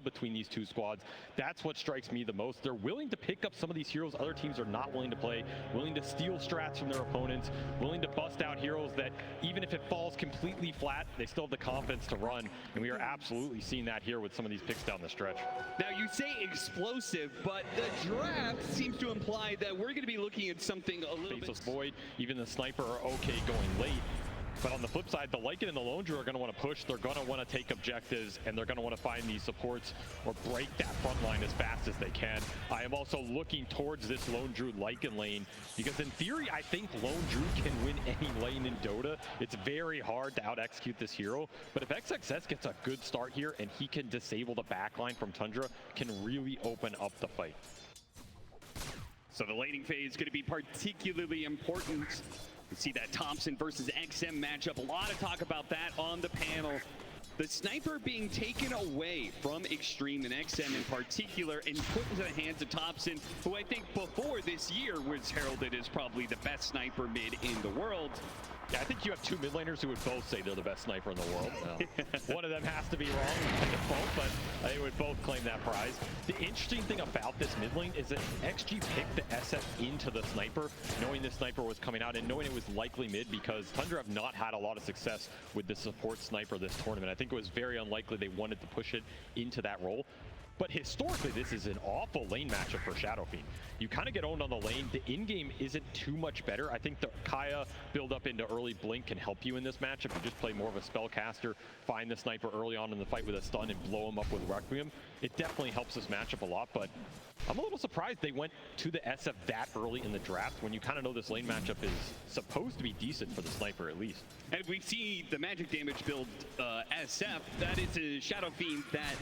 between these two squads. That's what strikes me the most. They're willing to pick up some of these heroes other teams are not willing to play, willing to steal strats from their opponents, willing to bust out heroes that even if it falls completely flat, they still have the confidence to run. And we are absolutely seeing that here with some of these picks down the stretch. Now you say explosive, but the draft seems to imply that we're going to be looking at something a little Faceless bit... Void, even the Sniper are okay going late. But on the flip side, the Lycan and the Lone Druid are going to want to push, they're going to want to take objectives, and they're going to want to find these supports or break that front line as fast as they can. I am also looking towards this Lone Druid Lycan lane, because in theory, I think Lone Druid can win any lane in Dota. It's very hard to out-execute this hero, but if XXS gets a good start here and he can disable the backline from Tundra, can really open up the fight. So the laning phase is going to be particularly important. We see that Thompson versus XM matchup. A lot of talk about that on the panel. The Sniper being taken away from Xtreme and XM in particular and put into the hands of Thompson, who I think before this year was heralded as probably the best sniper mid in the world. Yeah, I think you have two mid laners who would both say they're the best sniper in the world. No. One of them has to be wrong by default, but they would both claim that prize. The interesting thing about this mid lane is that XG picked the SF into the Sniper, knowing the Sniper was coming out and knowing it was likely mid, because Tundra have not had a lot of success with the support Sniper this tournament. I think it was very unlikely they wanted to push it into that role. But historically, this is an awful lane matchup for Shadow Fiend. You kind of get owned on the lane. The in-game isn't too much better. I think the Kaya build up into early blink can help you in this matchup. You just play more of a spellcaster, find the Sniper early on in the fight with a stun and blow him up with Requiem. It definitely helps this matchup a lot, but I'm a little surprised they went to the SF that early in the draft when you kind of know this lane matchup is supposed to be decent for the Sniper at least. And we see the magic damage build SF. That is a Shadow Fiend that,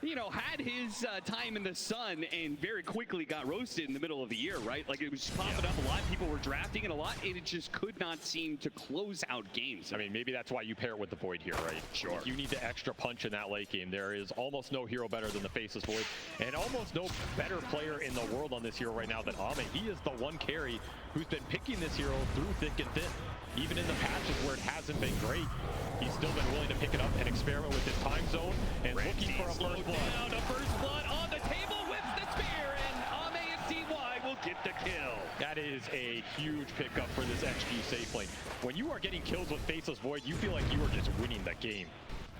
you know, had his time in the sun and very quickly got roasted in the middle of the year, right? Like, it was popping up a lot, people were drafting it a lot, and it just could not seem to close out games. I mean, maybe that's why you pair it with the Void here, right? Sure. You need the extra punch in that late game. There is almost no hero better than the Faceless Void, and almost no better player in the world on this hero right now than Ame. He is the one carry who's been picking this hero through thick and thin. Even in the patches where it hasn't been great, he's still been willing to pick it up and experiment with his time zone and looking for a first blood. Down, a first blood on the table with the spear, and Ame and DY will get the kill. That is a huge pickup for this XG safe lane. When you are getting kills with Faceless Void, you feel like you are just winning the game.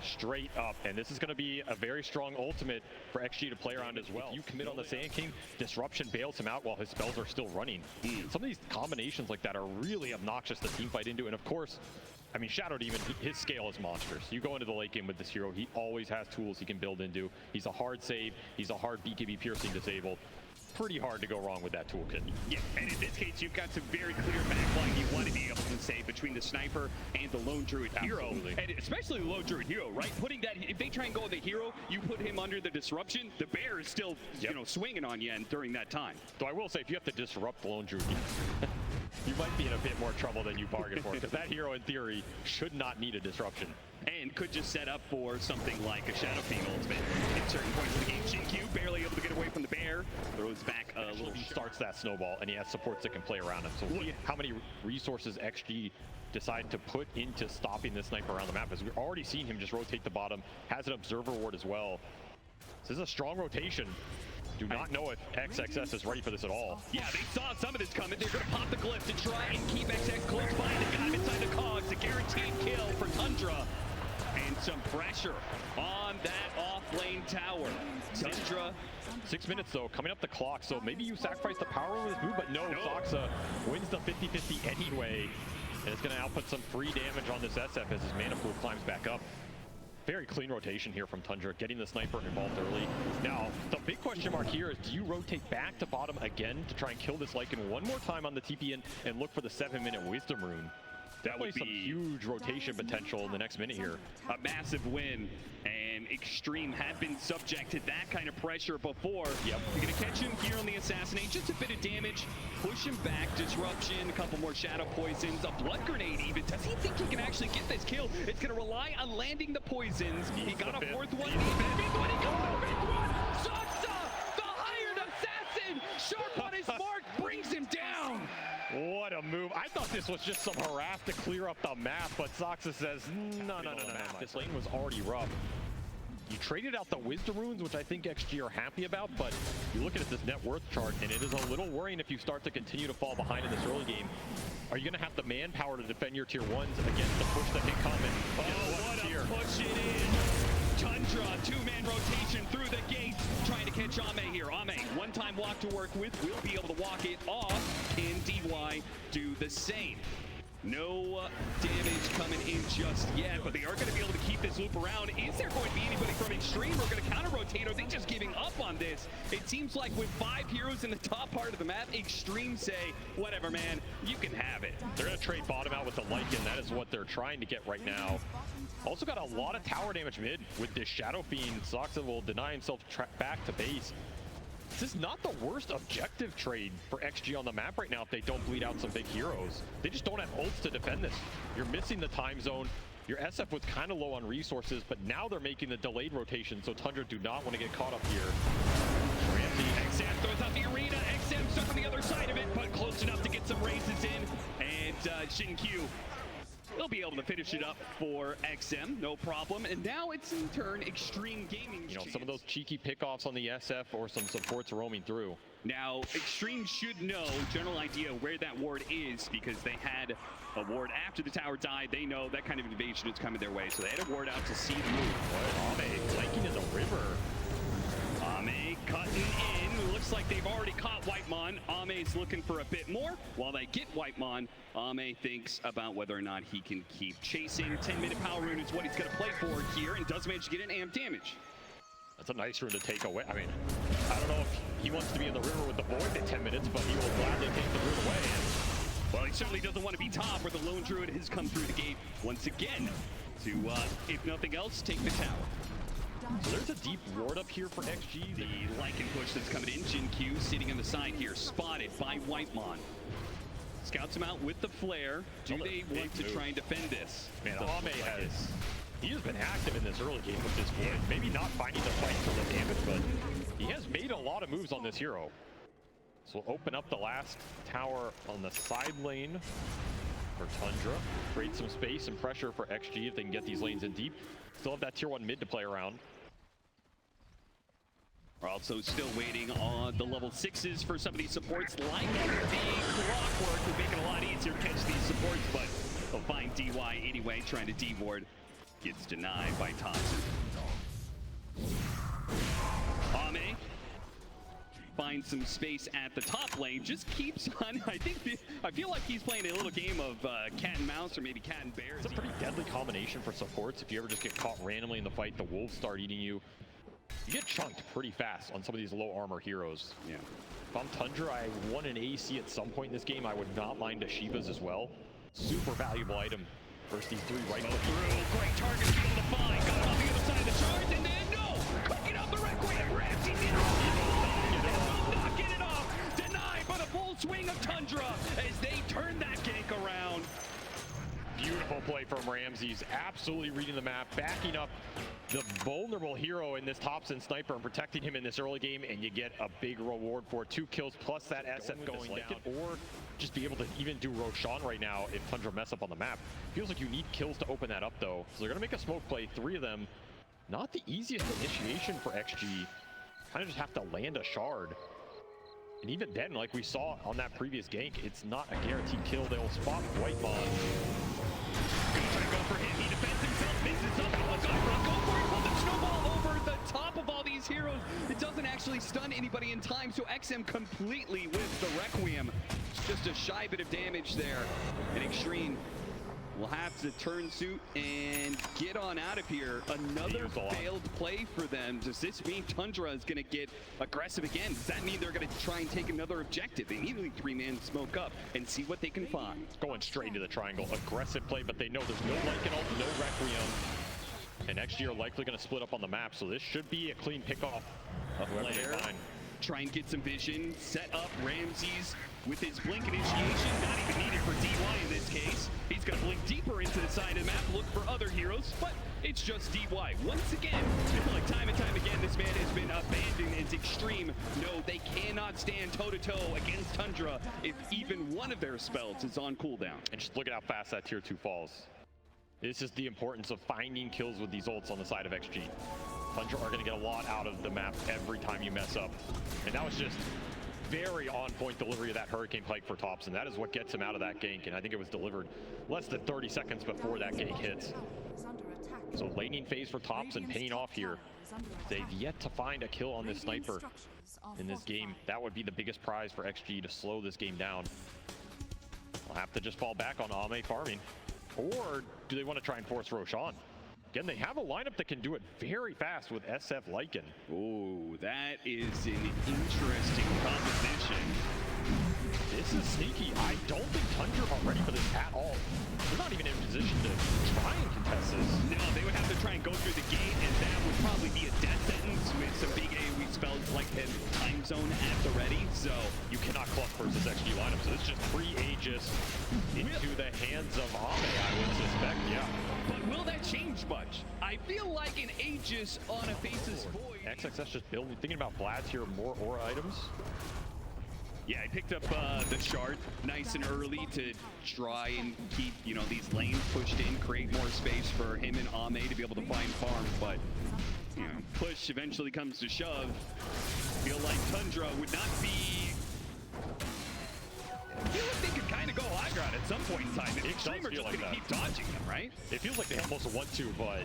Straight up, and this is going to be a very strong ultimate for XG to play around as well. If you commit on the Sand King, Disruption bails him out while his spells are still running. Some of these combinations like that are really obnoxious to teamfight into, and of course, I mean, Shadow Demon, his scale is monstrous. You go into the late game with this hero, he always has tools he can build into. He's a hard save, he's a hard BKB piercing disable. Pretty hard to go wrong with that toolkit. Yeah, and in this case, you've got some very clear backline you want to be able to save between the Sniper and the Lone Druid hero. And especially the Lone Druid hero, right? Putting that, if they try and go with the hero, you put him under the disruption, the bear is still, you know, swinging on you during that time. Though I will say, if you have to disrupt the Lone Druid, you might be in a bit more trouble than you bargained for, because that hero, in theory, should not need a disruption. And could just set up for something like a Shadow Fiend ultimate at certain points of the game. Shinju barely able to get away from the bear, throws back a little. He starts that snowball, and he has supports that can play around him. So we'll see how many resources XG decide to put into stopping this Sniper around the map, as we've already seen him just rotate the bottom, has an Observer Ward as well. This is a strong rotation. Do not know if XXS is ready for this at all. Yeah, they saw some of this coming. They're going to pop the glyph to try and keep XX close by. They got him inside the cogs. A guaranteed kill for Tundra. And some pressure on that off-lane tower. Tundra. 6 minutes, though, coming up the clock. So maybe you sacrifice the power with this move, but no. Soxa wins the 50-50 anyway. And it's going to output some free damage on this SF as his mana pool climbs back up. Very clean rotation here from Tundra, getting the Sniper involved early. Now, the big question mark here is, do you rotate back to bottom again to try and kill this Lycan one more time on the TP and look for the 7-minute Wisdom Rune? That would be some huge rotation potential in the next minute here. A massive win, and Xtreme have been subject to that kind of pressure before. Yep. You're gonna catch him here on the Assassinate, just a bit of damage, push him back, Disruption, a couple more Shadow Poisons, a Blood Grenade even. Does he think he can actually get this kill? It's gonna rely on landing the poisons. He got a fourth one. He got the fifth one. Soxa, the hired assassin, sharp on his mark, brings him down. What a move. I thought this was just some harass to clear up the map, but Soxa says, no. This lane was already rough. You traded out the Wisdom Runes, which I think XG are happy about, but you're looking at this net worth chart, and it is a little worrying if you start to continue to fall behind in this early game. Are you going to have the manpower to defend your tier 1s against the push that hit comment? What a push it is! Tundra, two-man rotation through the gate, trying to catch Ame here. Ame, one-time walk to work with, will be able to walk it off. Can DY do the same? No damage coming in just yet, but they are going to be able to keep this loop around. Is there going to be anybody from Xtreme who are going to counter-rotate? Are they just giving up on this? It seems like with 5 heroes in the top part of the map, Xtreme say, whatever, man, you can have it. They're going to trade bottom out with the Lycan. That is what they're trying to get right now. Also got a lot of tower damage mid with this Shadow Fiend. Soxa will deny himself back to base. This is not the worst objective trade for XG on the map right now if they don't bleed out some big heroes. They just don't have ults to defend this. You're missing the time zone. Your SF was kind of low on resources, but now they're making the delayed rotation, so Tundra do not want to get caught up here. XM throws out the arena. XM stuck on the other side of it, but close enough to get some raises in. And Q will be able to finish it up for XM, no problem. And now it's in turn Xtreme Gaming. You know, some of those cheeky pickoffs on the SF or some supports roaming through. Now, Xtreme should know general idea where that ward is because they had a ward after the tower died. They know that kind of invasion is coming their way, so they had a ward out to see the move. Ame flanking in the river. Ame cutting in. Looks like they've already caught Whitemon. Ame's looking for a bit more. While they get Whitemon, Ame thinks about whether or not he can keep chasing. 10-minute power rune is what he's going to play for here, and does manage to get an amp damage. That's a nice rune to take away. I mean, I don't know if he wants to be in the river with the Void in 10 minutes, but he will gladly take the rune away. Well, he certainly doesn't want to be top where the lone druid has come through the gate once again to, if nothing else, take the tower. So there's a deep ward up here for XG. The Lycan push that's coming in. Q sitting on the side here, spotted by Whitemon. Scouts him out with the flare. Do they want to try and defend this? Man, Ame he has been active in this early game with this Void. Maybe not finding the fight for the damage, but he has made a lot of moves on this hero. So we'll open up the last tower on the side lane for Tundra. Create some space and pressure for XG if they can get these lanes in deep. Still have that tier 1 mid to play around. We're also still waiting on the level 6s for some of these supports. Like the clockwork would make it a lot easier to catch these supports, but they'll find DY anyway, trying to D-ward. Gets denied by Thompson. Ame finds some space at the top lane, just keeps on. I feel like he's playing a little game of cat and mouse, or maybe cat and bear. It's a pretty deadly combination for supports. If you ever just get caught randomly in the fight, the wolves start eating you. You get chunked pretty fast on some of these low armor heroes. Yeah. If I'm Tundra, I won an AC at some point in this game. I would not mind a Shivas as well. Super valuable item versus these 3 right through. Great target to be able to find. Got it on the other side of the charge, and then no! Cooking up the Requiem. Ramsey did not get it off. Denied by the full swing of Tundra as they turn that gank around. Beautiful play from Ramses, absolutely reading the map, backing up the vulnerable hero in this Thompson sniper and protecting him in this early game, and you get a big reward for 2 kills plus that SF going down. Or just be able to even do Roshan right now if Tundra mess up on the map. Feels like you need kills to open that up though. So they're gonna make a smoke play, 3 of them. Not the easiest initiation for XG. Kind of just have to land a shard. And even then, like we saw on that previous gank, it's not a guaranteed kill. They'll spot Whitemon. Gonna try to go for him. He defends himself, misses up. Go for it. Pull the snowball over the top of all these heroes. It doesn't actually stun anybody in time, so XM completely with the Requiem. Just a shy bit of damage there. And Xtreme will have to turn suit and get on out of here. Another failed play for them. Does this mean Tundra is going to get aggressive again? Does that mean they're going to try and take another objective? They immediately 3-man smoke up and see what they can find. Going straight into the triangle. Aggressive play, but they know there's no Lycan ult, no Requiem. And XG are likely going to split up on the map, so this should be a clean pickoff of whoever they find. Try and get some vision, set up Ramses with his blink initiation, not even needed for DY in this case. He's gonna blink deeper into the side of the map, look for other heroes, but it's just DY. Once again, like time and time again, this man has been abandoned as Xtreme. No, they cannot stand toe-to-toe against Tundra if even one of their spells is on cooldown. And just look at how fast that tier 2 falls. This is the importance of finding kills with these ults on the side of XG. Tundra are going to get a lot out of the map every time you mess up. And that was just very on-point delivery of that Hurricane Pike for Thompson. That is what gets him out of that gank, and I think it was delivered less than 30 seconds before that gank hits. So laning phase for Thompson, pinning off here. They've yet to find a kill on this sniper in this game. That would be the biggest prize for XG to slow this game down. They'll have to just fall back on Ame farming. Or do they want to try and force Roshan? Again, they have a lineup that can do it very fast with SF Lycan. Oh, that is an interesting proposition. This is sneaky. I don't think Tundra are ready for this at all. They're not even in a position to try and contest this. No, they would have to try and go through the gate, and that would probably be a death sentence with some big AoE spells like the time zone at the ready. So you cannot cluck versus XG lineup. So this is just free Aegis into the hands of Ame, I would suspect, yeah. But will that change much? I feel like an Aegis on a Faceless Void. XXS just building, thinking about Vlad's here, more aura items. Yeah, I picked up the shard nice and early to try and keep, you know, these lanes pushed in, create more space for him and Ame to be able to find farm. But, you know, push eventually comes to shove. Feel like Tundra would not be... I feel like they could kind of go high ground at some point in time. Xtreme are just going to keep dodging them, right? It feels like they almost want to, but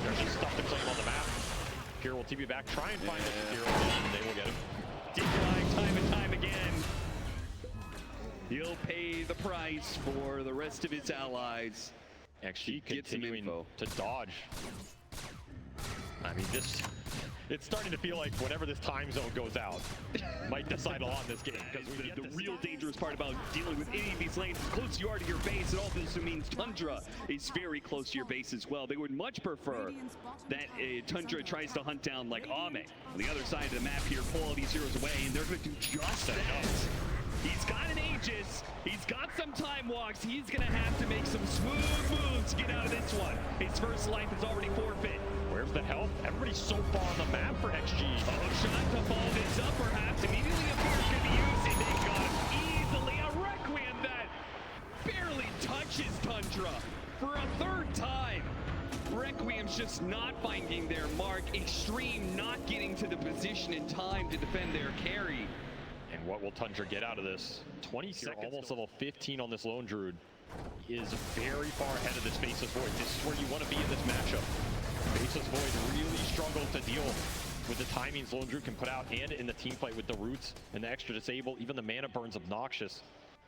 there's just stuff to claim on the map. Here will TP back, try and find the hero, and they will get him. Deep line time and time again. He'll pay the price for the rest of his allies. XG continuing to dodge. I mean, it's starting to feel like whenever this time zone goes out, might decide a lot in this game. Because the real dangerous part about dealing with any of these lanes, as close you are to your base, it also means Tundra is very close to your base as well. They would much prefer that Tundra tries to hunt down like Ame. On the other side of the map here, pull all these heroes away, and they're going to do just that. He's got an Aegis, he's got some time walks, he's going to have to make some smooth moves to get out of this one. His first life is already forfeit. Where's the health? Everybody's so far on the map for XG. Oh, shot to follow this up, perhaps. Immediately a fear could be used, and they got him easily. A Requiem that barely touches Tundra for a third time. Requiem's just not finding their mark. Xtreme not getting to the position in time to defend their carry. And what will Tundra get out of this? 20 seconds, almost level 15 on this Lone Druid. He is very far ahead of this Faceless Void. This is where you want to be in this matchup. Faceless Void really struggles to deal with the timings Lone Druid can put out, and in the team fight with the roots and the extra disable. Even the mana burn's obnoxious.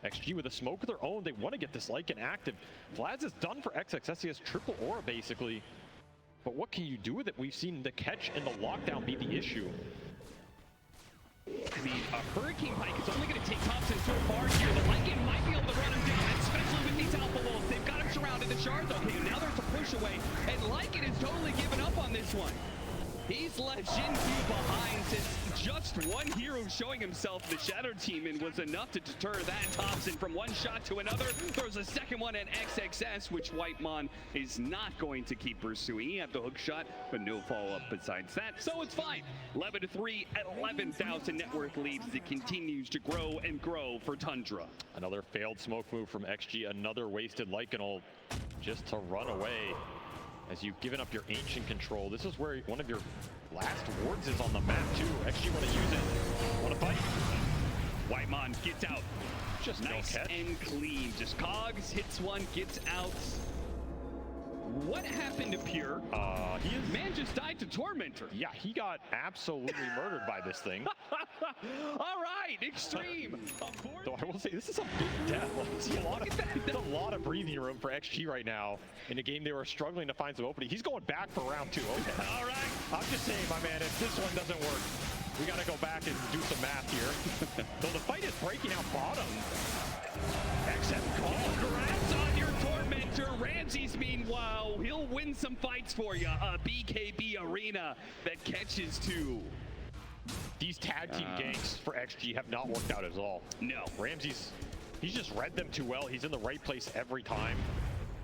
XG with a smoke of their own, they want to get this Lycan active. Vlad's is done for XXS. He has triple aura basically. But what can you do with it? We've seen the catch and the lockdown be the issue. I mean, a Hurricane Pike is only going to take Thompson so far here. The Lycan might be able to run him down, especially with these Alpha Wolves. They've got him surrounded. The Shards, okay, now there's a push away, and Lycan is totally given up on this one. He's left Jinfu behind since just one hero showing himself the Shadow Team and was enough to deter that. Thompson from one shot to another throws a second one at XXS, which Whitemon is not going to keep pursuing. He had the hook shot, but no follow-up besides that, so it's fine. 11-3 at 11,000 net worth leads as it continues to grow and grow for Tundra. Another failed smoke move from XG, another wasted Lycan ult just to run away. As you've given up your ancient control, this is where one of your last wards is on the map too. XG want to use it. Want to fight? Whitemon gets out. Just nice no catch. And clean. Just Cogs hits one, gets out. What happened to Pure? Man just died to Tormentor. Yeah, he got absolutely murdered by this thing. All right, Xtreme. Though I will say, this is a big death. There's a lot of breathing room for XG right now in a game they were struggling to find some opening. He's going back for round 2. Okay. All right. I'm just saying, my man, if this one doesn't work, we got to go back and do some math here. Though the fight is breaking out bottom. Congrats on your Tormentor. Ramses, meanwhile, he'll win some fights for you. A BKB arena that catches 2. These tag team ganks for XG have not worked out at all. No. Ramses, he's just read them too well. He's in the right place every time.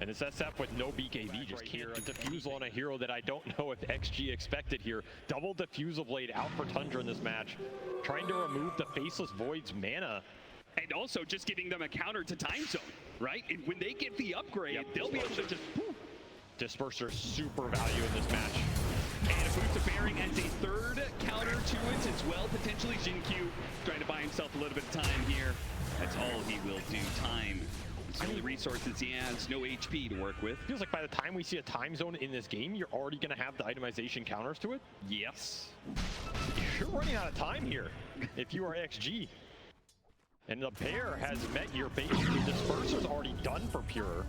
And it's SF with no BKB, just can't defuse on a hero that I don't know if XG expected here. Double Diffusal Blade out for Tundra in this match. Trying to remove the Faceless Void's mana. And also just giving them a counter to time zone, right? And when they get the upgrade, they'll be able to just... Disperser super value in this match. And a boost to Bearing as a third counter to it as well. Potentially Jinkyu trying to buy himself a little bit of time here. That's all he will do. Time. It's the only resources he has. No HP to work with. Feels like by the time we see a time zone in this game, you're already going to have the itemization counters to it. Yes. You're running out of time here if you are XG. And the bear has met your base. The disperser's already done for Pure.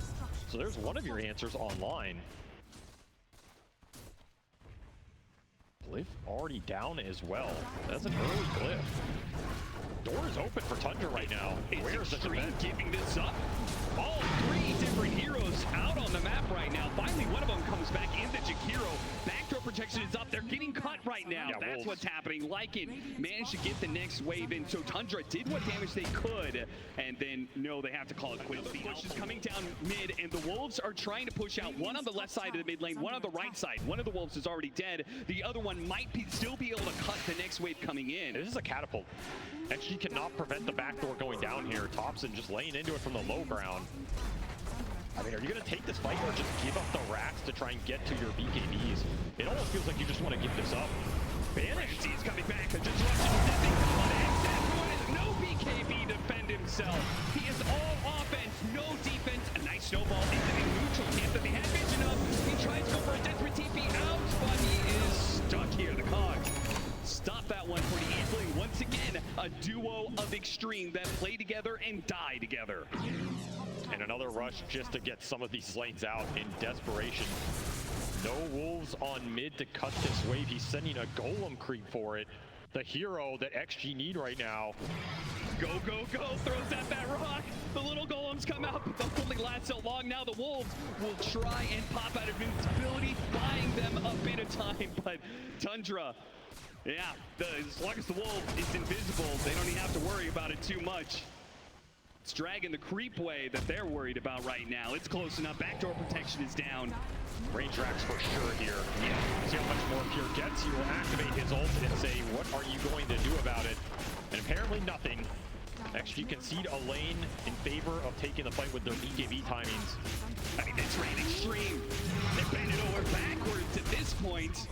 So there's one of your answers online. Glyph already down as well. That's an early Glyph. Door is open for Tundra right now. Where's the Xtreme giving this up? All three different heroes out on the map right now. Finally, one of them comes back into Jakiro. Backdoor protection is up. They're getting cut right now. Yeah, that's Wolves. what's happening. Lycan managed to get the next wave in. So Tundra did what damage they could. And then, no, they have to call it quits. The push is coming down mid, and the Wolves are trying to push out. One on the left side of the mid lane, one on the right side. One of the Wolves is already dead. The other one might still be able to cut the next wave coming in. This is a catapult. XG cannot prevent the backdoor going down here. Thompson just laying into it from the low ground. I mean, are you going to take this fight or just give up the racks to try and get to your BKBs? It almost feels like you just want to give this up. Banished. He's coming back. A disruption is ending. No BKB defend himself. He is all offense, no defense. A nice snowball into the neutral camp that they had vision of. He tries to go for a desperate TP out, but he is stuck here. The cog. Stop that one pretty easily. Once again, a duo of Xtreme that play together and die together. And another rush just to get some of these lanes out in desperation. No Wolves on mid to cut this wave. He's sending a golem creep for it. The hero that XG need right now. Go, go, go. Throws at that rock. The little golems come out, but they'll only last so long. Now the Wolves will try and pop out of invincibility, buying them a bit of time. But Tundra, yeah, as long as the wolf is invisible, they don't even have to worry about it too much. It's dragging the creep way that they're worried about right now. It's close enough. Backdoor protection is down. Range racks for sure here. Yeah. See how much more Pure gets. He will activate his ult and say, what are you going to do about it? And apparently nothing. XG concede a lane in favor of taking the fight with their BKB timings. I mean, this ran Xtreme. They bend it over backwards at this point.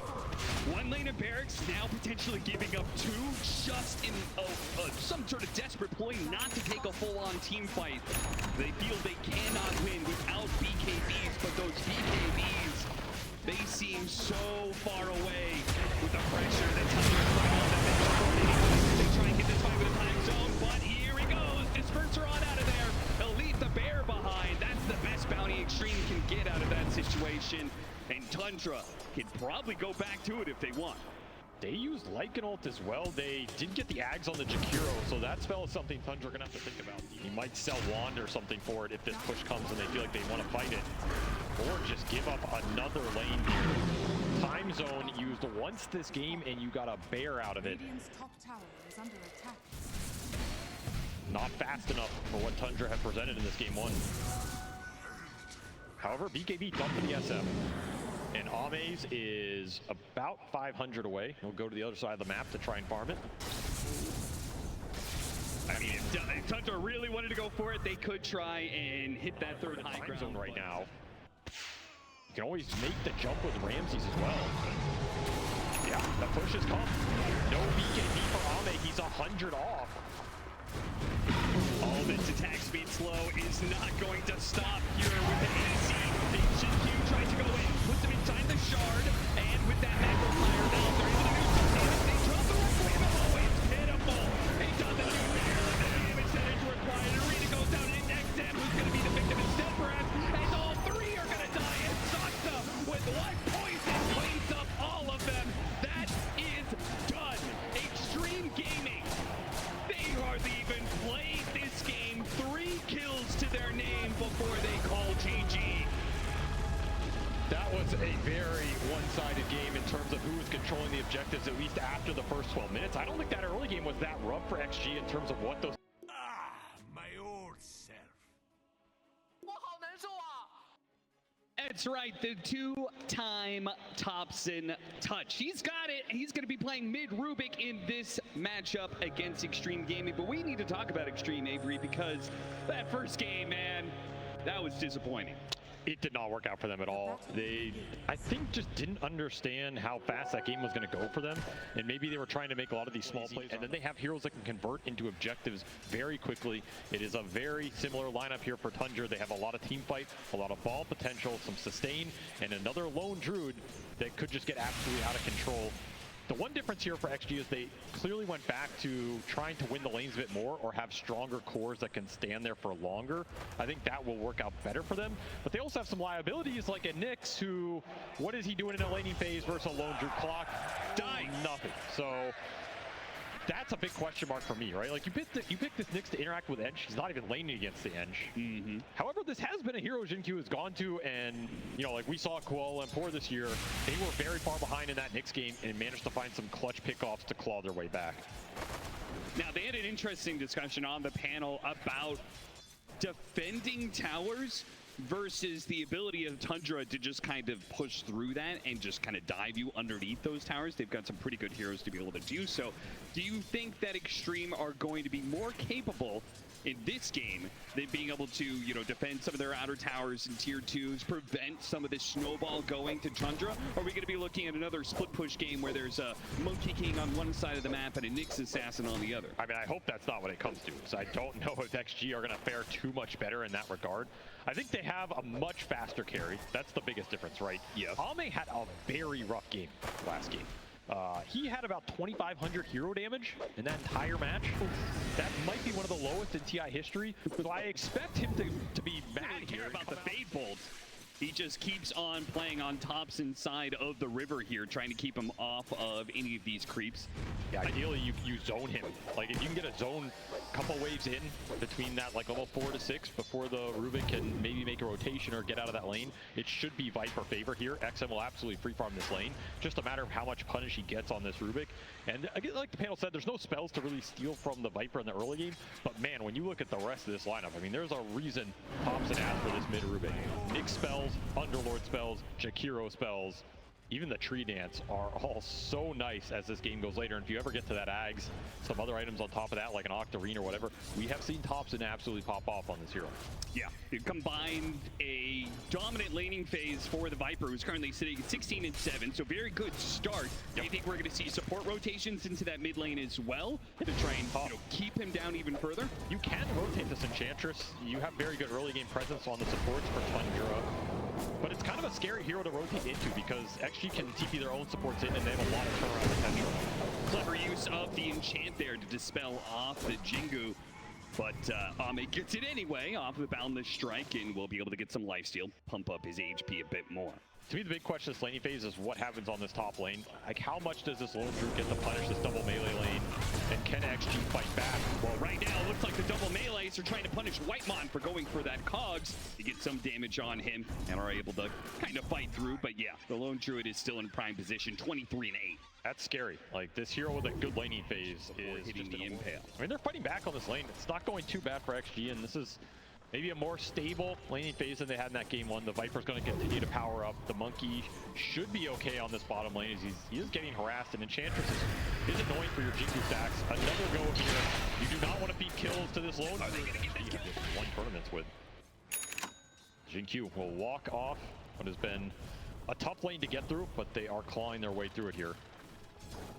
One lane of barracks now potentially giving up two, just in some sort of desperate ploy not to take a full-on team fight. They feel they cannot win without BKBs, but those BKBs, they seem so far away with the pressure that Tundra is putting on them. They try and get this fight with a time zone, but here he goes. Disperser on out of there. He'll leave the bear behind. That's the best bounty Xtreme can get out of that situation. And Tundra can probably go back to it if they want. They used Lycan ult as well. They did get the Ags on the Jakiro, so that spell is something Tundra are going to have to think about. He might sell Wand or something for it if this push comes and they feel like they want to fight it. Or just give up another lane here. Time zone used once this game and you got a bear out of it. Top tower is under attack. Not fast enough for what Tundra have presented in this game one. However, BKB dumped to the SM. And Ames is about 500 away. He'll go to the other side of the map to try and farm it. I mean, if Tundra really wanted to go for it, they could try and hit that third high ground zone right now. You can always make the jump with Ramses as well. Yeah, the push has come. No BKB for Ame. He's 100 off. All this attack speed slow is not going to stop here with the AC. Jinkyu tries to go in, puts him inside the shard, and with that macro fire now, they're able to do some damage. They drop the right wave. Oh, it's pitiful. He doesn't do nearly the damage that is required. Arena goes down in XM, who's going to be the victim instead, perhaps, and all three are going to die. And Sakta, with one poison, cleans up all of them. That is done. Xtreme Gaming. They hardly even played this game. 3 kills to their name before they call GG. That was a very one-sided game in terms of who was controlling the objectives, at least after the first 12 minutes. I don't think that early game was that rough for XG in terms of what those... my old self. That's right, the 2-time Thompson touch. He's got it. He's going to be playing mid Rubik in this matchup against Xtreme Gaming. But we need to talk about Xtreme, Avery, because that first game, man, that was disappointing. It did not work out for them at all. They, I think, just didn't understand how fast that game was going to go for them, and maybe they were trying to make a lot of these small plays, and then they have heroes that can convert into objectives very quickly. It is a very similar lineup here for Tundra. They have a lot of team fight, a lot of ball potential, some sustain, and another lone druid that could just get absolutely out of control. The one difference here for XG is they clearly went back to trying to win the lanes a bit more or have stronger cores that can stand there for longer. I think that will work out better for them. But they also have some liabilities like a Nyx who, what is he doing in a laning phase versus a lone druid clock? Dying nothing. So that's a big question mark for me, right? Like you pick this Nyx to interact with Ench. He's not even laning against the Ench. However, this has been a hero Xinqiu has gone to, and you know, like we saw Kuala Lumpur this year, they were very far behind in that Nyx game and managed to find some clutch pickoffs to claw their way back. Now they had an interesting discussion on the panel about defending towers versus the ability of Tundra to just kind of push through that and just kind of dive you underneath those towers. They've got some pretty good heroes to be able to do so. Do you think that Xtreme are going to be more capable in this game than being able to, you know, defend some of their outer towers and tier 2s, prevent some of this snowball going to Tundra? Or are we going to be looking at another split push game where there's a Monkey King on one side of the map and a Nyx Assassin on the other? I mean, I hope that's not what it comes to, because I don't know if XG are going to fare too much better in that regard. I think they have a much faster carry. That's the biggest difference, right? Yeah. Ame had a very rough game last game. He had about 2,500 hero damage in that entire match. That might be one of the lowest in TI history. So I expect him to be mad here about the Fade Bolt. He just keeps on playing on Thompson's side of the river here, trying to keep him off of any of these creeps. Yeah, ideally you zone him. Like if you can get a zone couple waves in between that like level 4 to 6 before the Rubik can maybe make a rotation or get out of that lane, it should be Viper favor here. XM will absolutely free farm this lane. Just a matter of how much punish he gets on this Rubik. And again, like the panel said, there's no spells to really steal from the Viper in the early game. But man, when you look at the rest of this lineup, I mean, there's a reason Thompson asked for this mid Rubik. Nyx spells, Underlord spells, Jakiro spells, even the tree dance are all so nice as this game goes later. And if you ever get to that Ags, some other items on top of that, like an Octarine or whatever, we have seen Thompson absolutely pop off on this hero. Yeah, it combined a dominant laning phase for the Viper, who's currently sitting at 16-7, so very good start. I think we're going to see support rotations into that mid lane as well to try and keep him down even further. You can rotate this Enchantress. You have very good early game presence on the supports for Tundra. But it's kind of a scary hero to rotate into because XG can TP their own supports in and they have a lot of turnaround potential. Clever use of the enchant there to dispel off the Jingu. But Ame gets it anyway off the Boundless Strike and will be able to get some lifesteal, pump up his HP a bit more. To me, the big question this laning phase is what happens on this top lane. Like, how much does this lone druid get to punish this double melee lane? And can XG fight back? Well, right now, it looks like the double melees are trying to punish Whitemon for going for that Cogs to get some damage on him and are able to kind of fight through. But yeah, the lone druid is still in prime position, 23-8. That's scary. Like, this hero with a good laning phase is hitting just the impale. I mean, they're fighting back on this lane. It's not going too bad for XG, and this is maybe a more stable laning phase than they had in that game 1. The Viper's going to continue to power up. The Monkey should be okay on this bottom lane as he is getting harassed, and Enchantress is annoying for your Jingu stacks. Another go here. You do not want to feed kills to this lone. Are they going to get this kill? One tournaments with. Xinqiu will walk off what has been a tough lane to get through, but they are clawing their way through it here.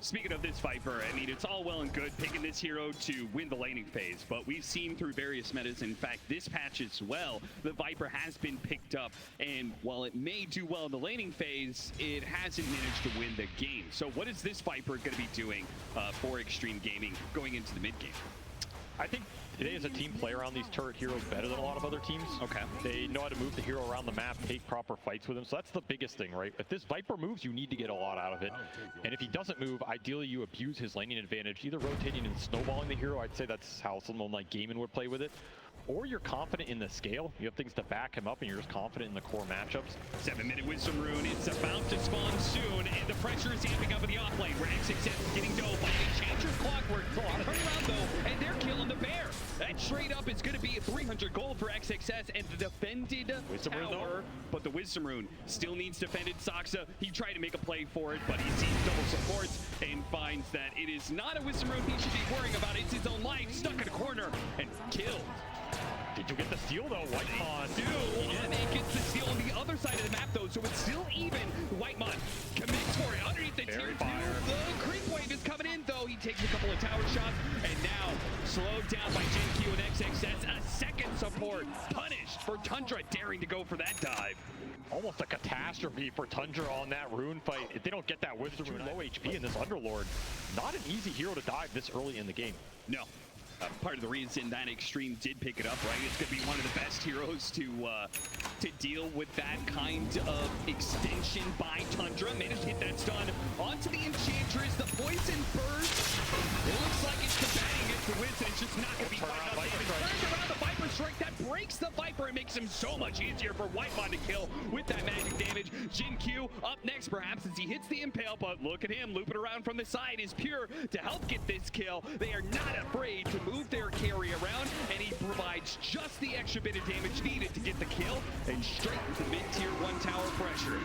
Speaking of this Viper, I mean, it's all well and good picking this hero to win the laning phase, but we've seen through various metas, in fact, this patch as well, the Viper has been picked up, and while it may do well in the laning phase, it hasn't managed to win the game. So what is this Viper going to be doing for Xtreme Gaming going into the mid game? I think today as a team play around these turret heroes better than a lot of other teams. Okay. They know how to move the hero around the map, take proper fights with him. So that's the biggest thing, right? If this Viper moves, you need to get a lot out of it. And if he doesn't move, ideally you abuse his laning advantage, either rotating and snowballing the hero. I'd say that's how someone like Gaiman would play with it. Or you're confident in the scale. You have things to back him up and you're just confident in the core matchups. 7-minute Wisdom Rune. It's about to spawn soon, and the pressure is amping up in the off lane where XXS is getting dove by the Enchantress Clockwork. It's a lot of turnaround though, and they're killing the bear. That straight up is going to be 300 gold for XXS and the defended Wisdom tower. But the Wisdom Rune still needs defended. Saksa, he tried to make a play for it, but he sees double supports and finds that it is not a Wisdom Rune he should be worrying about. It's his own life, stuck in a corner and killed. Did you get the steal though, Whitemon? And they gets the steal on the other side of the map though, so it's still even. Whitemon commits for it underneath the tier 2. The creep wave is coming in though. He takes a couple of tower shots and now slowed down by JinQ and XXS. A second support punished for Tundra daring to go for that dive. Almost a catastrophe for Tundra on that rune fight. If they don't get that Wisdom Rune, low HP in this Underlord, not an easy hero to dive this early in the game. No. Part of the reason that Xtreme did pick it up, right? It's going to be one of the best heroes to deal with that kind of extension by Tundra. Managed to hit that stun onto the Enchantress. The poison burst. It looks like it's the bang against the Wiz, and it's just not going to be quite enough damage. Turns around the Viper Strike. That breaks the Viper and makes him so much easier for Whitemon to kill with that magic damage. JinQ up next, perhaps, as he hits the Impale, but look at him looping around from the side. Is Pure to help get this kill. They are not afraid to move their carry around, and he provides just the extra bit of damage needed to get the kill and straight into mid-tier 1 tower pressure.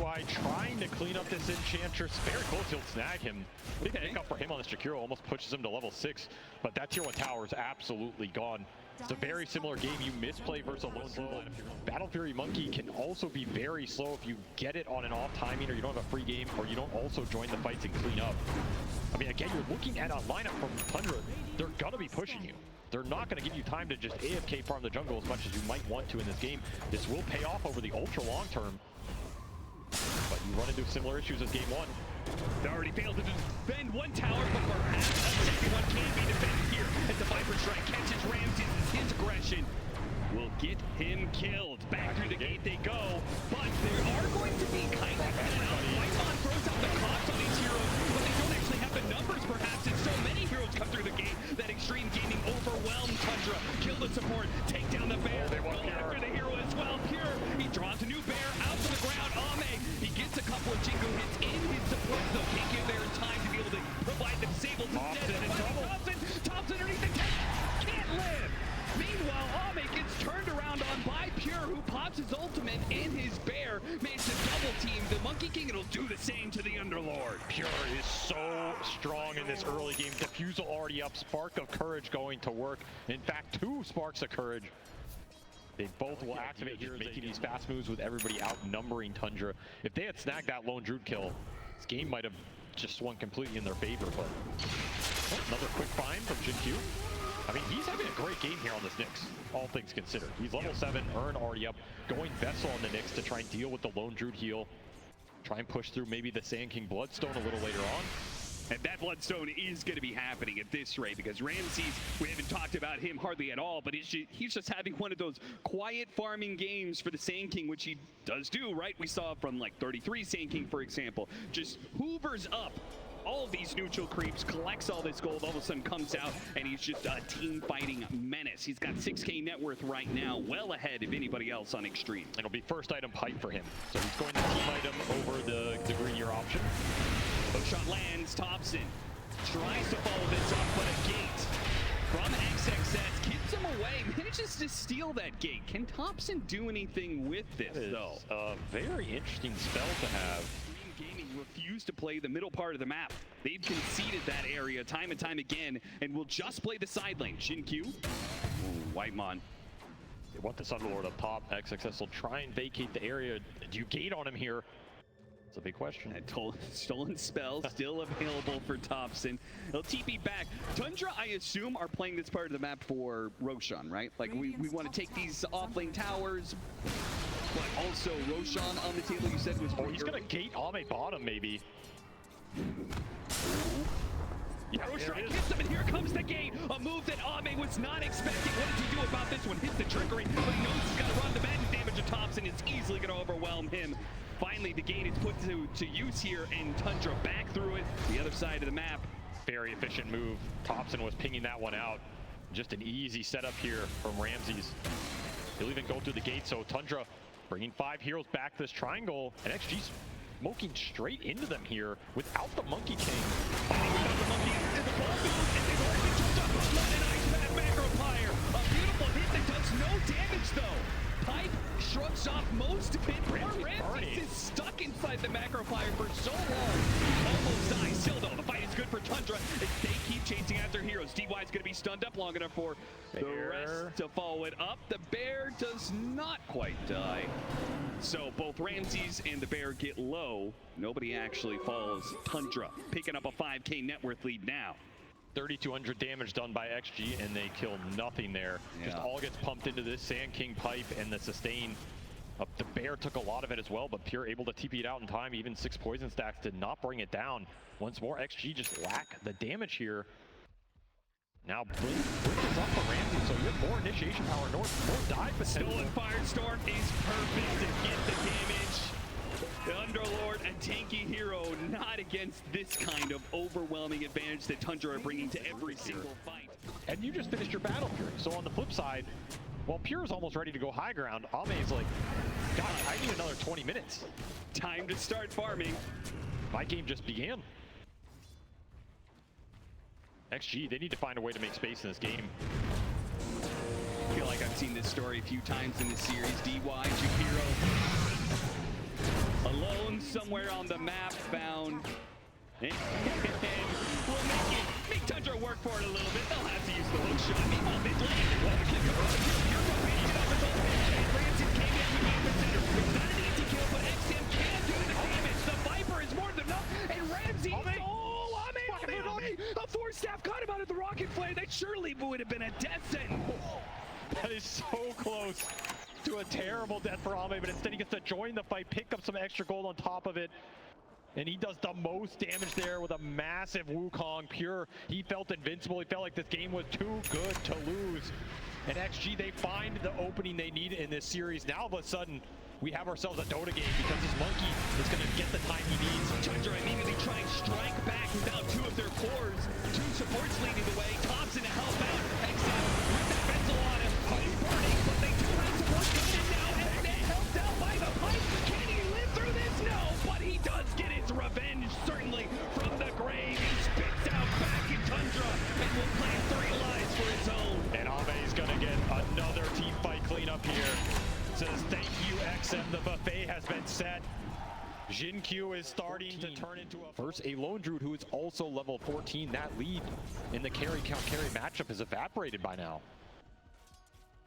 UI trying to clean up this Enchantress. Very close, he'll snag him. Big pick up for him on the Shakiro, almost pushes him to level 6, but that tier 1 tower is absolutely gone. It's a very similar game. You misplay versus a lone blue line. Battle Fury Monkey can also be very slow if you get it on an off timing, or you don't have a free game, or you don't also join the fights and clean up. I mean, again, you're looking at a lineup from Tundra. They're gonna be pushing you. They're not gonna give you time to just AFK farm the jungle as much as you might want to in this game. This will pay off over the ultra long term, but you run into similar issues as game 1. They already failed to defend one tower, but perhaps a second one can be defended here as the Viper Strike catches Ramses. His aggression will get him killed. Back through the gate they go, but they are going to be kind of fed up. Whitemon throws out the cost on these heroes, but they don't actually have the numbers, perhaps, and so many heroes come through the gate that Xtreme Gaming overwhelmed Tundra. Kill the support, take down the bear. They want after the hero as well. Pure, he draws a new bear out to the ground. Ame, he gets a couple of Jingo hits in his support, though can't give there time to be able to provide the disabled. Thompson underneath the tank, can't live. Meanwhile, Ame gets turned around on by Pure, who pops his ultimate in his bear, makes a double team. The Monkey King, it'll do the same to the Underlord. Pure is so strong in this early game. Diffusal already up, Spark of Courage going to work. In fact, 2 Sparks of Courage. They both will activate here, making these fast moves with everybody outnumbering Tundra. If they had snagged that lone Druid kill, this game might have just swung completely in their favor, but another quick find from JinQ. I mean, he's having a great game here on this Nyx, all things considered. He's level 7, Urn already up, going Vessel on the Nyx to try and deal with the lone Druid heal. Try and push through maybe the Sand King Bloodstone a little later on. And that Bloodstone is going to be happening at this rate, because Ramses, we haven't talked about him hardly at all, but he's just having one of those quiet farming games for the Sand King, which he does do, right? We saw from like 33 Sand King, for example, just hoovers up all of these neutral creeps, collects all this gold, all of a sudden comes out, and he's just a team fighting menace. He's got 6K net worth right now, well ahead of anybody else on Xtreme. It'll be first item pipe for him. So he's going to team item over the greenier option. Hook shot lands, Thompson tries to follow this up, but a gate from XXS keeps him away, manages to steal that gate. Can Thompson do anything with this, though? A very interesting spell to have. Gaming refused to play the middle part of the map. They've conceded that area time and time again and will just play the side lane. JinQ, Whitemon. They want this Underlord up top. XXS will try and vacate the area. Do you gate on him here? It's a big question. Stolen spell still available for Thompson. He'll TP back. Tundra, I assume, are playing this part of the map for Roshan, right? Like, we want to take these off-lane towers, but also Roshan on the table, you said, was... Oh, he's going to gate Ame bottom, maybe. Yeah, Roshan hits him, and here comes the gate. A move that Ame was not expecting. What does he do about this one? Hits the trickery, but he knows he's got to run the magic damage to Thompson. It's easily going to overwhelm him. Finally, the gate is put to use here, and Tundra back through it, the other side of the map. Very efficient move. Thompson was pinging that one out. Just an easy setup here from Ramses. He'll even go through the gate, so Tundra bringing 5 heroes back this triangle, and XG's smoking straight into them here without the Monkey King. Without the Monkey in the ball field, and they've already jumped up on an Ice Pad Macro Fire. A beautiful hit that does no damage, though. Pipe shrugs off most of it. Ramses is stuck inside the Macro Fire for so long. Almost dies. Still, though, the fight is good for Tundra as they keep chasing after heroes. DY's going to be stunned up long enough for the rest to follow it up. The bear does not quite die. So both Ramses and the bear get low. Nobody actually falls. Tundra picking up a 5K net worth lead now. 3,200 damage done by XG, and they kill nothing there. Just all gets pumped into this Sand King pipe and the sustain. The bear took a lot of it as well, but Pure able to TP it out in time. Even 6 poison stacks did not bring it down. Once more, XG just lack the damage here. Now Blink is up for Ramsey, so you have more initiation power north, more dive potential. Stolen Firestorm is perfect to get the damage. The Underlord, a tanky hero, not against this kind of overwhelming advantage that Tundra are bringing to every single fight. And you just finished your battle, Pure. So on the flip side, while Pure is almost ready to go high ground, Ame is like, God, I need another 20 minutes. Time to start farming. My game just began. XG, they need to find a way to make space in this game. I feel like I've seen this story a few times in the series. DY, Jakiro, alone somewhere on the map, found. And we'll make Tundra work for it a little bit. They'll have to use the hook shot. Meanwhile, mid lane, Water can go up. Pure beating it up his own pitch. Francis came in to game the center. It's not an easy kill, but XM can do the damage. The Viper is more than enough, and Ramsey. Ame! A 4-staff caught him out of the rocket flare. That surely would have been a death sentence. That is so close to a terrible death for Ame, but instead he gets to join the fight, pick up some extra gold on top of it. And he does the most damage there with a massive Wukong. Pure, he felt invincible. He felt like this game was too good to lose. And XG, they find the opening they need in this series. Now all of a sudden, we have ourselves a Dota game because this monkey is going to get the time he needs. Tundra immediately trying to strike back without 2 of their cores. 2 supports leading the way. Thompson to help out. XM with that Benzel on him. He's burning, but they do have support coming in now. And they helped out by the pipe. Can he live through this? No, but he does get his revenge, certainly, from the grave. He spits out back in Tundra and will play 3 lives for his own. And Ame's going to get another team fight cleanup here. Says thank you XM, the buffet has been set. Jin Q is starting to turn into a versus a lone druid who is also level 14. That lead in the carry matchup is evaporated by now.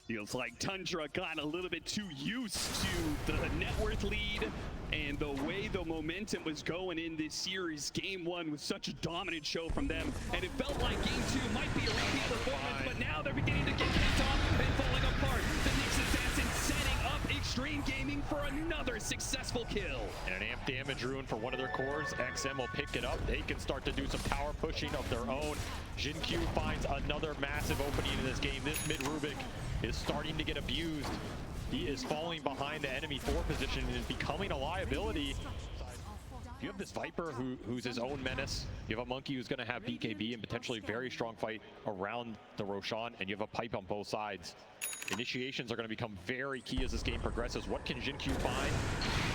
Feels like Tundra got a little bit too used to the net worth lead and the way the momentum was going in this series. Game 1 was such a dominant show from them, and it felt like Game 2 might be a repeat performance, but now they're beginning to get picked off and falling apart. The Nyx Assassin setting up Xtreme Gaming for another successful kill. And an amp damage rune for one of their cores. XM will pick it up. They can start to do some tower pushing of their own. Jin Q finds another massive opening in this game. This mid Rubik is starting to get abused. He is falling behind the enemy 4 position and is becoming a liability. You have this Viper who's his own menace. You have a Monkey who's going to have BKB and potentially very strong fight around the Roshan, and you have a pipe on both sides. Initiations are going to become very key as this game progresses. What can Jin Q find?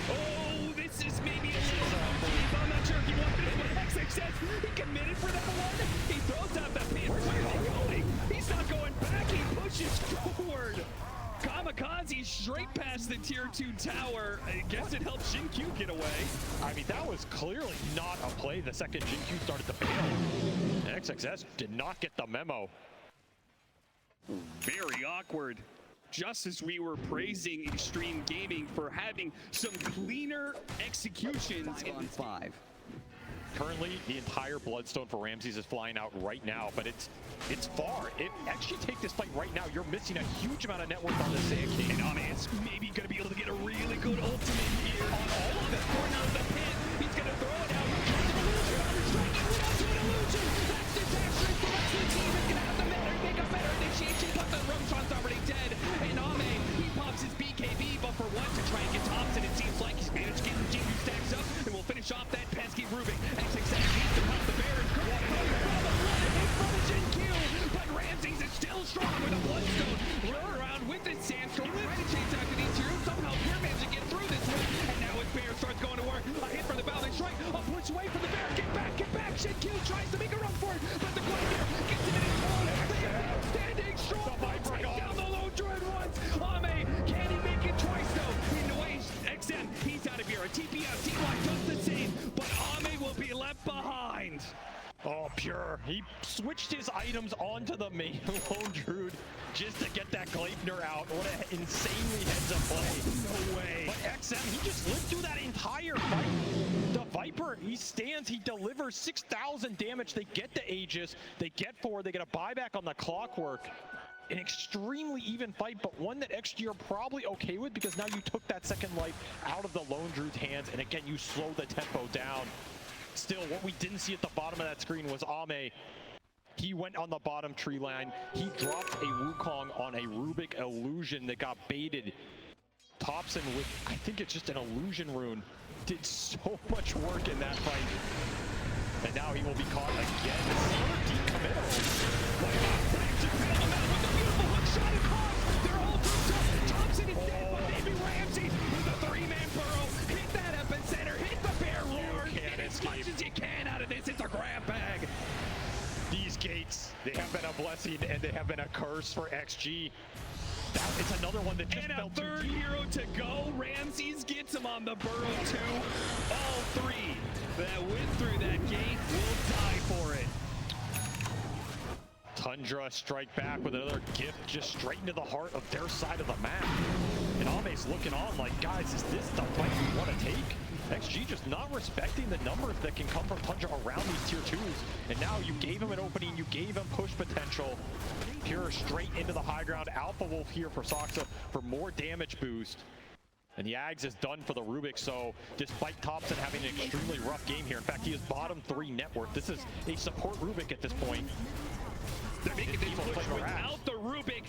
Oh, this is maybe a little deep. I'm not sure if he wanted it, but XXS, he committed for that one. He throws out the pin. Where is he going? He's not going back. He pushes forward. Kamikaze straight past the tier 2 tower. I guess it helped Jin Q get away. I mean, that was clearly not a play the second Jin Q started to bail. And XXS did not get the memo. Very awkward. Just as we were praising Xtreme Gaming for having some cleaner executions in 5. Currently, the entire Bloodstone for Ramses is flying out right now, but it's far. If actually take this fight right now, you're missing a huge amount of network on the Sand King. And Ame is maybe going to be able to get a really good ultimate here on all of the corner of the pit. He's going to throw it out. That's disastrous. The rest of the team is going to have to make a better initiation, but the Roshan's already dead. And Ame, he pops his BKB, but for one, to try and get Thompson, it seems like he's managed to get Jin Q stacks up, and we'll finish off that pesky Rubik. XXS needs to pop the bear and correct from Jin Q, but Ramses is still strong with a Bloodstone. Run around with this Sandstorm, trying to chase after these heroes. Somehow Pure managed to get through this one, and now his bear starts going to work. A hit from the Balance Strike, a push away from the bear. Get back, get back. Jin Q tries to make a run for it, but the Gladiator gets him in his own. They are standing strong. Take down the lone druid once. Ame, can he make it twice though? In the way, XM, he's out of here. A TP out, TY does the same, but Ame will be left behind. Oh Pure. He switched his items onto the main Lone Druid just to get that Gleipnir out. What an insanely heads-up play. No way. But XM, he just lived through that entire fight. The Viper, he stands, he delivers 6,000 damage. They get the Aegis, they get forward, they get a buyback on the Clockwork. An extremely even fight, but one that XG are probably okay with because now you took that second life out of the Lone Druid's hands, and again, you slow the tempo down. Still, what we didn't see at the bottom of that screen was Ame. He went on the bottom tree line. He dropped a Wukong on a Rubik illusion that got baited. Thompson with, I think it's just an illusion rune, did so much work in that fight. And now he will be caught again. Decommittal. Beautiful hook shot across. They're all grouped up. Thompson is dead, but maybe Ramsey with a three-man burrow. Hit that epicenter. Hit the bear roar. Get as much as you can out of this. It's a grab bag. These gates, they have been a blessing and they have been a curse for XG. It's another one that just fell too deep. And a third hero to go. Ramses gets him on the burrow too. All three that went through that gate will die for it. Tundra strike back with another gift just straight into the heart of their side of the map. And Ame's looking on like, guys, is this the fight we want to take? XG just not respecting the numbers that can come from Tundra around these tier 2s. And now you gave him an opening, you gave him push potential. Pure straight into the high ground. Alpha Wolf here for Soxa for more damage boost. And the Ags is done for the Rubik, so despite Thompson having an extremely rough game here, in fact, he is bottom 3 net worth. This is a support Rubik at this point. They're making this push without the Rubik.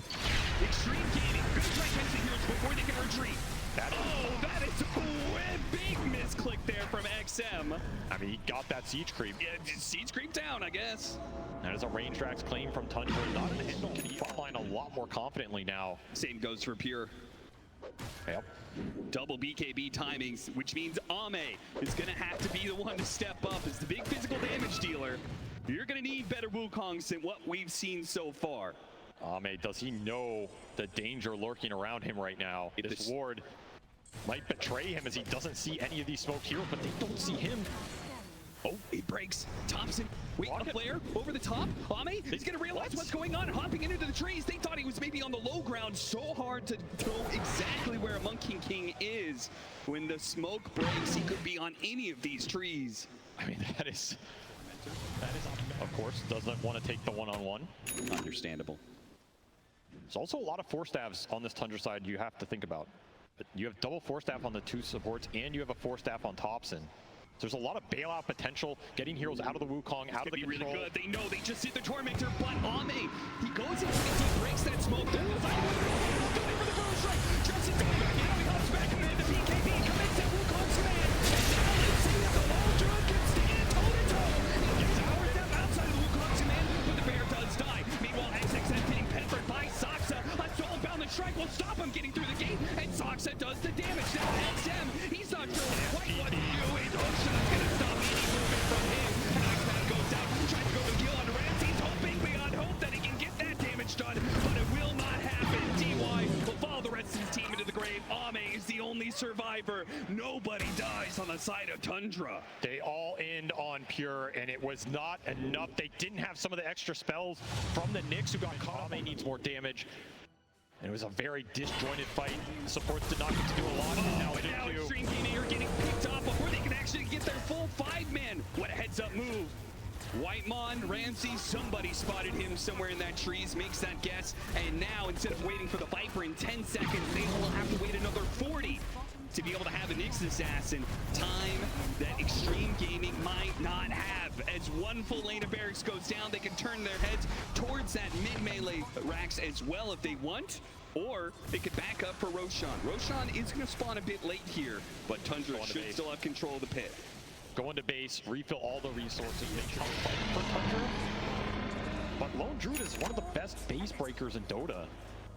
Extreme Gaming, good try to catch the heroes before they can retreat. That is a big misclick there from XM. I mean, he got that siege creep. Yeah, siege creep down, I guess. That is a range Drax claim from Tundra. Not an hit, can he frontline a lot more confidently now. Same goes for Pure. Yep. Double BKB timings, which means Ame is going to have to be the one to step up as the big physical damage dealer. You're going to need better Wukongs than what we've seen so far. Ame, does he know the danger lurking around him right now? This ward might betray him as he doesn't see any of these smoked heroes, but they don't see him. Oh, he breaks. Thompson, wait, a flare over the top. Ame is going to realize what's going on, hopping into the trees. They thought he was maybe on the low ground. So hard to know exactly where a Monkey King is. When the smoke breaks, he could be on any of these trees. I mean, that is of course, doesn't want to take the one-on-one. Understandable. There's also a lot of Force Staffs on this Tundra side you have to think about. But you have double Force Staff on the 2 supports, and you have a Force Staff on Thompson. There's a lot of bailout potential, getting heroes out of the Wukong, out of the control. Really good. They know they just hit the Tormentor, but Ame, he goes in, he breaks that smoke. There goes Ame, he's going for the burrow strike. Justin going back, now he hops back, and then the BKB commits that Wukong's command. And now let's see if the Lone Druid can stand toe-to-toe. He gets our step outside of the Wukong's command, but the bear does die. Meanwhile, XXM getting peppered by Soxa. A soul-bound strike will stop him getting through the gate, and Soxa does the damage. Now XM, he's not sure quite what to do. His own shot's gonna stop any movement from him. Axman goes down, trying to go to kill on Ramsey's, hoping beyond hope that he can get that damage done, but it will not happen. DY will follow the rest of his team into the grave. Ame is the only survivor. Nobody dies on the side of Tundra. They all end on Pure, and it was not enough. They didn't have some of the extra spells from the Nyx who got caught. Ame needs more damage. And it was a very disjointed fight. Supports did not get to do a lot. Now Xtreme Gaming are getting picked off before they can actually get their full 5-man. What a heads-up move. Whitemon, Ramsey, somebody spotted him somewhere in that trees, makes that guess. And now, instead of waiting for the Viper in 10 seconds, they will have to wait another 40 to be able to have a Nyx Assassin. Time that Xtreme Gaming might not have. As one full lane of barracks goes down, they can turn their heads towards that mid-melee racks as well if they want. Or they could back up for Roshan. Roshan is going to spawn a bit late here, but Tundra should still have control of the pit. Go into base, refill all the resources, make tough fight for Tundra. But Lone Druid is one of the best base breakers in Dota.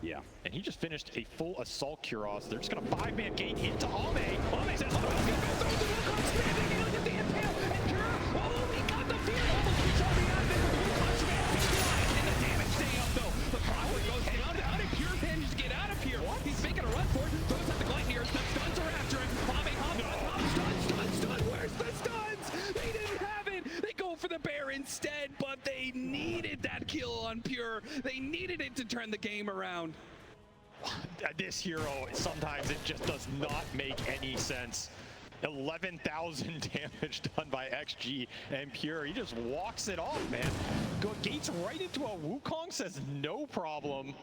Yeah. And he just finished a full Assault Kuros. They're just going to 5-man gate into Ame. Ame says, oh, he's going to throw the Wukong standing in at the impale. And Kura, oh, he got the fear. Almost reached on the out there. The Wukong command is flying. And the damage staying up, though. The Clockwork goes down. How did Pure manage to get out of here? What? He's making a run for it. Throws out the Gleipnir. The stuns are after him. Ame hops. Stun. Where's the stuns? They didn't have it. They go for the bear instead. but they needed that kill on Pure. They needed it to turn the game around. This hero, sometimes it just does not make any sense. 11,000 damage done by XG and Pure. He just walks it off, man. Gates right into a Wukong, says no problem.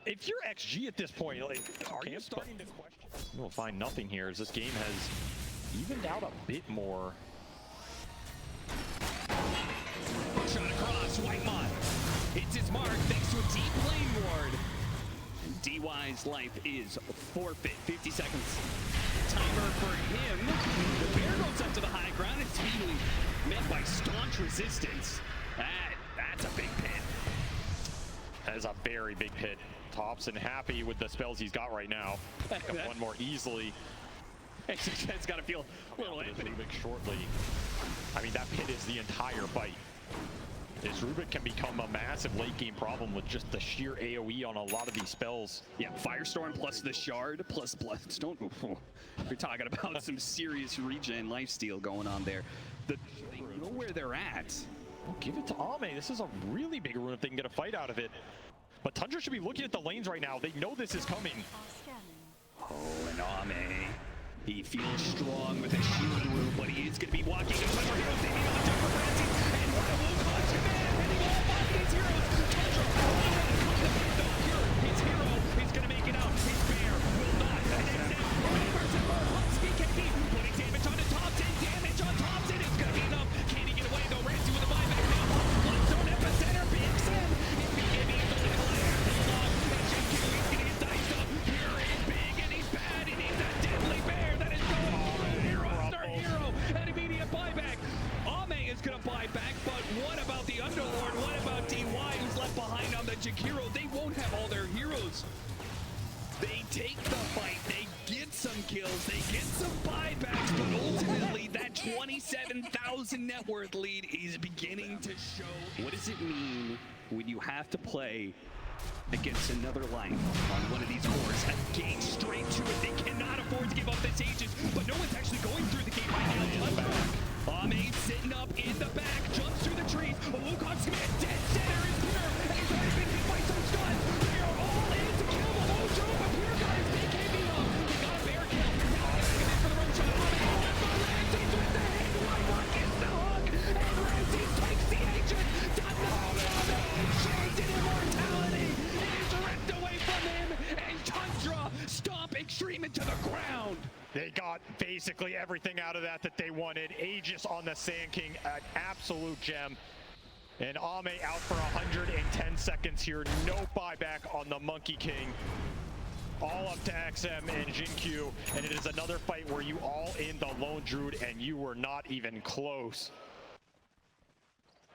If you're XG at this point, like, are you starting to question? We'll find nothing here as this game has evened out a bit more. Shot across, Whitemon hits his mark thanks to a deep lane ward. DY's life is forfeit. 50 seconds. Timer for him. The bear goes up to the high ground and speedily met by staunch resistance. That's a big pit. That is a very big pit. Thompson happy with the spells he's got right now. One more easily. It's got to feel a little Rubik shortly. I mean, that pit is the entire fight. This Rubik can become a massive late game problem with just the sheer AoE on a lot of these spells. Yeah, Firestorm plus the Shard plus Bloodstone. We're talking about some serious regen lifesteal going on there. They know where they're at. Well, give it to Ame. This is a really big rune if they can get a fight out of it. But Tundra should be looking at the lanes right now. They know this is coming. Oh, and Ame. He feels strong with a shield rune, but he is going to be walking into more heroes. They need on the jumper frenzy. And what a Wukong command! Hitting all 5 of these heroes. Tundra his hero is going to make it out. His bear will not. BKB putting damage on the Thompson. Damage on Thompson. It's going to be enough. Can he get away though? Ramsey with a buyback now. Bloodstone epicenter. Picks him. If BKB is the little air, he's long. He's going to get diced up. Pure is big and he's bad. He needs that deadly bear that is going through hero after hero. An immediate buyback. Ame is going to buy back, but what about the Underlord? What about DY who's left behind on the Jakiro? They won't have all their heroes. They take the fight, they get some kills, they get some buybacks, but ultimately that 27,000 net worth lead is beginning to show. What does it mean when you have to play against another life on one of these cores? A game straight to it. They cannot afford to give up this Aegis, but no one's actually going through the game right now. Ame sitting up in the back, jumps through the trees. Wukong's gonna be a dead center in Pure, and he's already been hit by some stuns. They are all in to kill the whole show, but Pure guys, BKB up. He got a bear kill. Now he's gonna in for the road shot. Ame left by Ramses with the hit. Whitemon gets the hook, and Ramses takes the agent. Done now, Ame shades in immortality. It is ripped away from him, and Tundra stomp Xtreme into the ground. They got basically everything out of that they wanted. Aegis on the Sand King, an absolute gem. And Ame out for 110 seconds here. No buyback on the Monkey King. All up to XM and Jinkyu. And it is another fight where you all in the Lone Druid and you were not even close.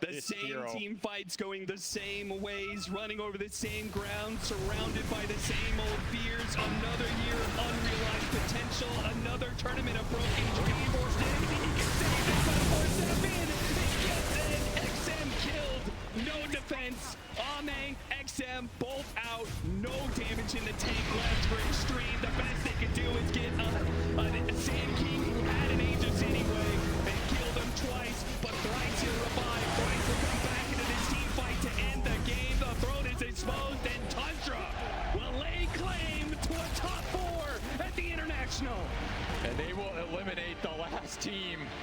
The same team fights going the same ways, running over the same ground, surrounded by the same old fears. Another year of unrealized potential, another tournament of broken dreams. Forced in, he can save it, but forced it up in. He gets it, XM killed, no defense. Ame, XM, both out, no damage in the tank left for Xtreme. The best they can do is get